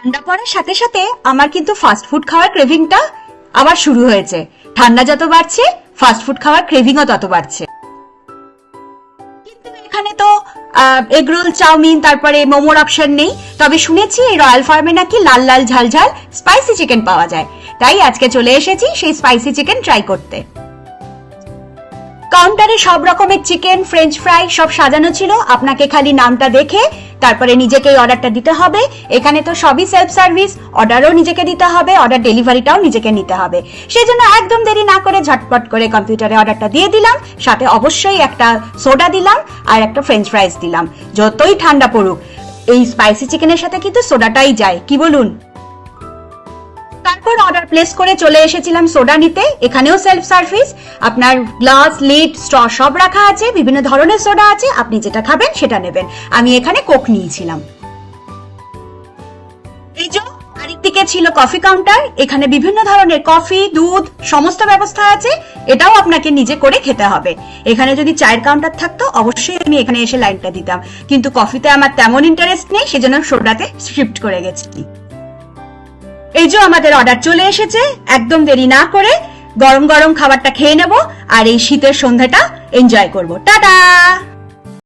ঠান্ডা পড়ার সাথে সাথে আমার কিন্তু ফাস্ট ফুড খাওয়ার ক্রেভিংটা আবার শুরু হয়েছে। ঠান্ডা যত বাড়ছে ফাস্ট ফুড খাওয়ার ক্রেভিংও তত বাড়ছে। কিন্তু এখানে তো এগরোল, চাউমিন, তারপরে মোমোর অপশন নেই। তবে শুনেছি এই রয়্যাল ফার্মে নাকি লাল লাল ঝাল ঝাল স্পাইসি চিকেন পাওয়া যায়, তাই আজকে চলে এসেছি সেই স্পাইসি চিকেন ট্রাই করতে। কাউন্টারে সব রকমের চিকেন, ফ্রেঞ্চ ফ্রাই সব সাজানো ছিল। আপনাকে খালি নামটা দেখে তারপরে নিজেকে অর্ডারটা দিতে হবে। এখানে তো সবই সেলফ সার্ভিস, অর্ডারও নিজেকে দিতে হবে, অর্ডার ডেলিভারিটাও নিজেকে নিতে হবে। সেই জন্য একদম দেরি না করে ঝটপট করে কম্পিউটারে অর্ডারটা দিয়ে দিলাম। সাথে অবশ্যই একটা সোডা দিলাম আর একটা ফ্রেঞ্চ ফ্রাইজ দিলাম। যতই ঠান্ডা পড়ুক এই স্পাইসি চিকেনের সাথে কিন্তু সোডাটাই যায়, কি বলুন? তারপর অর্ডার প্লেস করে চলে এসেছিলাম সোডা নিতে। এখানেও সেলফ সার্ভিস, আপনার গ্লাস, লিড, স্ট্র সব রাখা আছে। বিভিন্ন ধরনের সোডা আছে, আপনি যেটা খাবেন সেটা নেবেন। আমি এখানে কোক নিয়েছিলাম। এই যে আরেকদিকে ছিল কফি কাউন্টার। এখানে বিভিন্ন ধরনের কফি, দুধ সমস্ত ব্যবস্থা আছে। এটাও আপনাকে নিজে করে খেতে হবে। এখানে যদি চায়ের কাউন্টার থাকতো অবশ্যই আমি এখানে এসে লাইনটা দিতাম, কিন্তু কফিতে আমার তেমন ইন্টারেস্ট নেই, সেজন্য সোডাতে শিফট করে গেছি। এই যে আমাদের অর্ডার চলে এসেছে। একদম দেরি না করে গরম গরম খাবারটা খেয়ে নেব আর এই শীতের সন্ধ্যাটা এনজয় করব। টাটা।